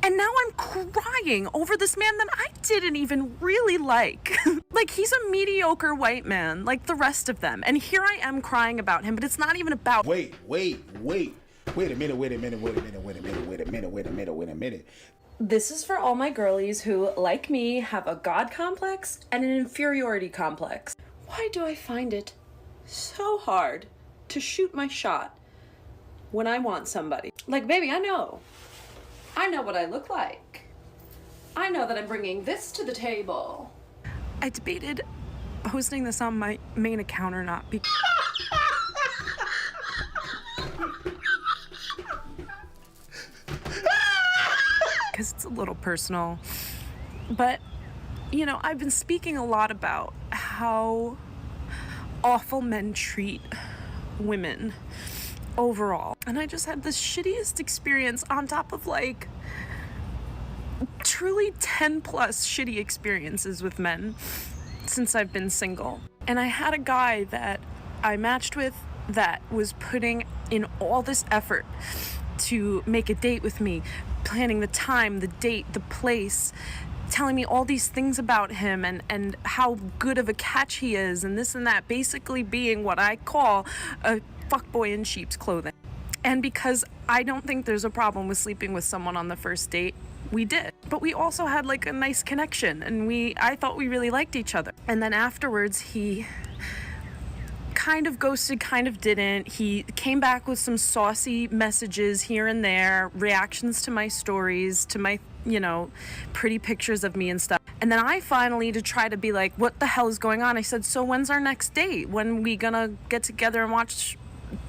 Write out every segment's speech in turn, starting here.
And now I'm crying over this man that I didn't even really like. Like, he's a mediocre white man like the rest of them. And here I am crying about him, but it's not even about— Wait a minute. This is for all my girlies who, like me, have a God complex and an inferiority complex. Why do I find it so hard to shoot my shot when I want somebody? Like, baby, I know what I look like. I know that I'm bringing this to the table. I debated posting this on my main account or not because it's a little personal. But, you know, I've been speaking a lot about how awful men treat women overall. And I just had the shittiest experience on top of like truly 10 plus shitty experiences with men since I've been single. And I had a guy that I matched with that was putting in all this effort to make a date with me, planning the time, the date, the place, telling me all these things about him and how good of a catch he is and this and that, basically being what I call a fuckboy in sheep's clothing. And because I don't think there's a problem with sleeping with someone on the first date, we did. But we also had like a nice connection and I thought we really liked each other. And then afterwards he kind of ghosted, kind of didn't. He came back with some saucy messages here and there, reactions to my stories, to my, you know, pretty pictures of me and stuff. And then I finally, to try to be like, what the hell is going on? I said, so when's our next date? When we gonna get together and watch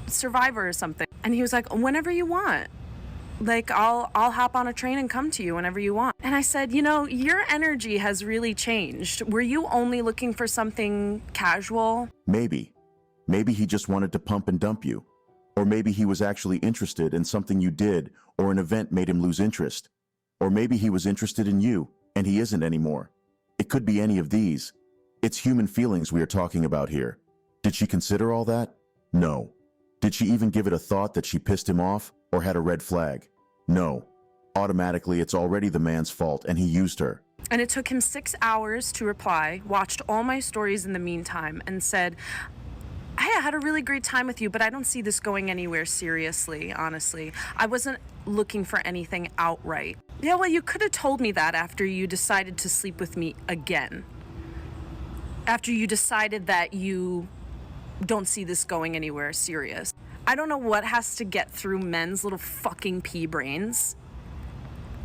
Survivor or something? And he was like, whenever you want. Like, I'll hop on a train and come to you whenever you want. And I said, you know, your energy has really changed. Were you only looking for something casual? Maybe he just wanted to pump and dump you. Or maybe he was actually interested in something you did, or an event made him lose interest. Or maybe he was interested in you, and he isn't anymore. It could be any of these. It's human feelings we are talking about here. Did she consider all that? No. Did she even give it a thought that she pissed him off, or had a red flag? No. Automatically, it's already the man's fault, and he used her. And it took him 6 hours to reply, watched all my stories in the meantime, and said, hey, I had a really great time with you, but I don't see this going anywhere seriously, honestly. I wasn't looking for anything outright. Yeah, well, you could have told me that after you decided to sleep with me again. After you decided that you don't see this going anywhere serious. I don't know what has to get through men's little fucking pea brains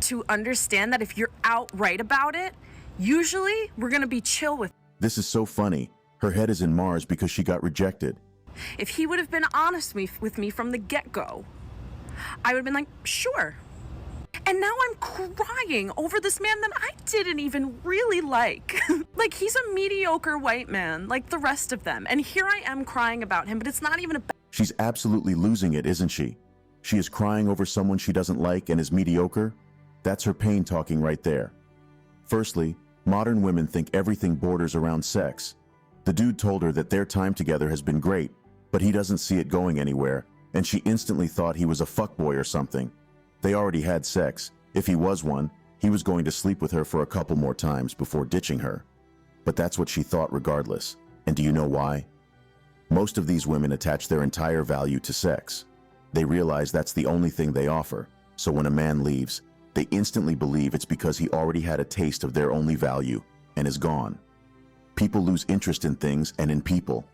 to understand that if you're outright about it, usually we're gonna be chill with it. This is so funny. Her head is in Mars because she got rejected. If he would have been honest with me from the get-go, I would have been like, sure. And now I'm crying over this man that I didn't even really like. Like, he's a mediocre white man like the rest of them. And here I am crying about him, but it's not even about— She's absolutely losing it, isn't she? She is crying over someone she doesn't like and is mediocre. That's her pain talking right there. Firstly, modern women think everything borders around sex. The dude told her that their time together has been great, but he doesn't see it going anywhere, and she instantly thought he was a fuckboy or something. They already had sex. If he was one, he was going to sleep with her for a couple more times before ditching her. But that's what she thought regardless. And do you know why? Most of these women attach their entire value to sex. They realize that's the only thing they offer, so when a man leaves, they instantly believe it's because he already had a taste of their only value and is gone. People lose interest in things and in people,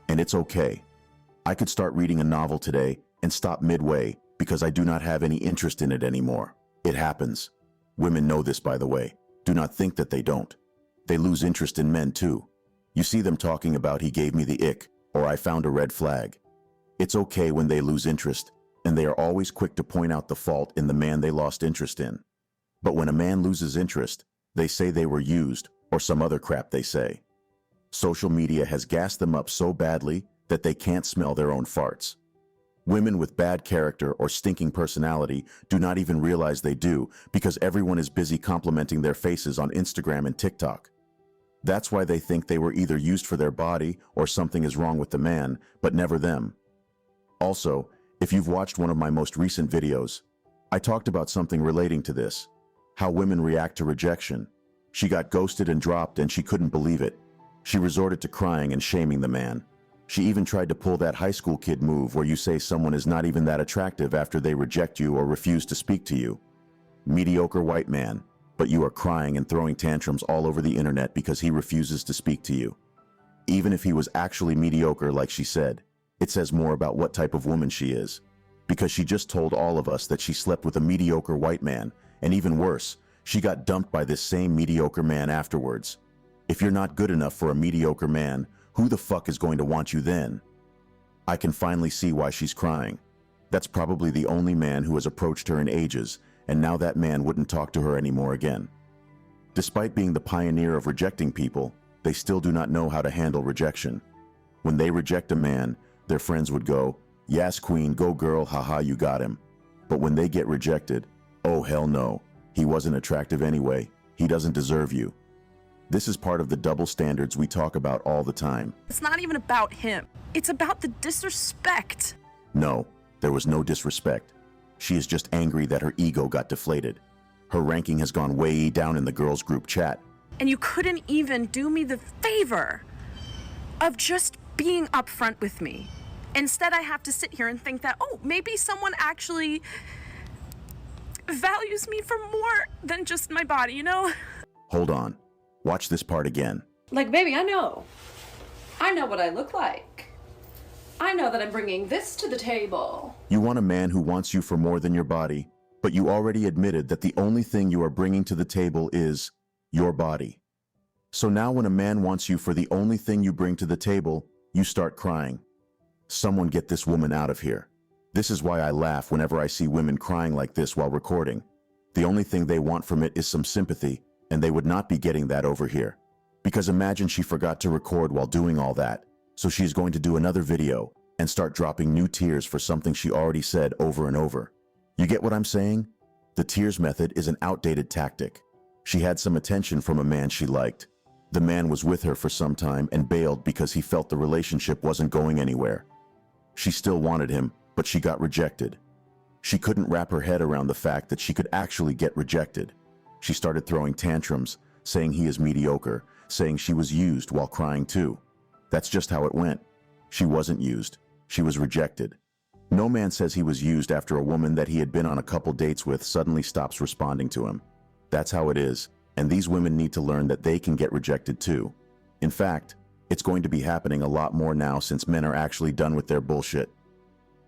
and it's okay. I could start reading a novel today and stop midway because I do not have any interest in it anymore. It happens. Women know this, by the way. Do not think that they don't. They lose interest in men too. You see them talking about he gave me the ick, or I found a red flag. It's okay when they lose interest, and they are always quick to point out the fault in the man they lost interest in. But when a man loses interest, they say they were used, or some other crap they say. Social media has gassed them up so badly that they can't smell their own farts. Women with bad character or stinking personality do not even realize they do because everyone is busy complimenting their faces on Instagram and TikTok. That's why they think they were either used for their body or something is wrong with the man, but never them. Also, if you've watched one of my most recent videos, I talked about something relating to this. How women react to rejection. She got ghosted and dropped and she couldn't believe it. She resorted to crying and shaming the man. She even tried to pull that high school kid move where you say someone is not even that attractive after they reject you or refuse to speak to you. Mediocre white man, but you are crying and throwing tantrums all over the internet because he refuses to speak to you. Even if he was actually mediocre like she said, it says more about what type of woman she is. Because she just told all of us that she slept with a mediocre white man, and even worse, she got dumped by this same mediocre man afterwards. If you're not good enough for a mediocre man, who the fuck is going to want you then? I can finally see why she's crying. That's probably the only man who has approached her in ages, and now that man wouldn't talk to her anymore again. Despite being the pioneer of rejecting people, they still do not know how to handle rejection. When they reject a man, their friends would go, "Yes, queen, go girl, haha, you got him." But when they get rejected, oh hell no, he wasn't attractive anyway, he doesn't deserve you. This is part of the double standards we talk about all the time. It's not even about him. It's about the disrespect. No, there was no disrespect. She is just angry that her ego got deflated. Her ranking has gone way down in the girls' group chat. And you couldn't even do me the favor of just being upfront with me. Instead, I have to sit here and think that, oh, maybe someone actually values me for more than just my body, you know? Hold on. Watch this part again. Like, baby, I know what I look like. I know that I'm bringing this to the table. You want a man who wants you for more than your body, but you already admitted that the only thing you are bringing to the table is your body. So now when a man wants you for the only thing you bring to the table, you start crying. Someone get this woman out of here. This is why I laugh whenever I see women crying like this while recording. The only thing they want from it is some sympathy, and they would not be getting that over here. Because imagine she forgot to record while doing all that, so she's going to do another video and start dropping new tears for something she already said over and over. You get what I'm saying? The tears method is an outdated tactic. She had some attention from a man she liked. The man was with her for some time and bailed because he felt the relationship wasn't going anywhere. She still wanted him, but she got rejected. She couldn't wrap her head around the fact that she could actually get rejected. She started throwing tantrums, saying he is mediocre, saying she was used while crying too. That's just how it went. She wasn't used. She was rejected. No man says he was used after a woman that he had been on a couple dates with suddenly stops responding to him. That's how it is, and these women need to learn that they can get rejected too. In fact, it's going to be happening a lot more now since men are actually done with their bullshit.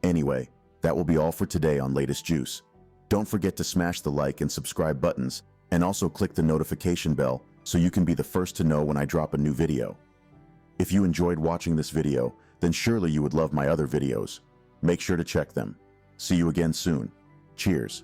Anyway, that will be all for today on Latest Juice. Don't forget to smash the like and subscribe buttons, and also click the notification bell so you can be the first to know when I drop a new video. If you enjoyed watching this video, then surely you would love my other videos. Make sure to check them. See you again soon. Cheers.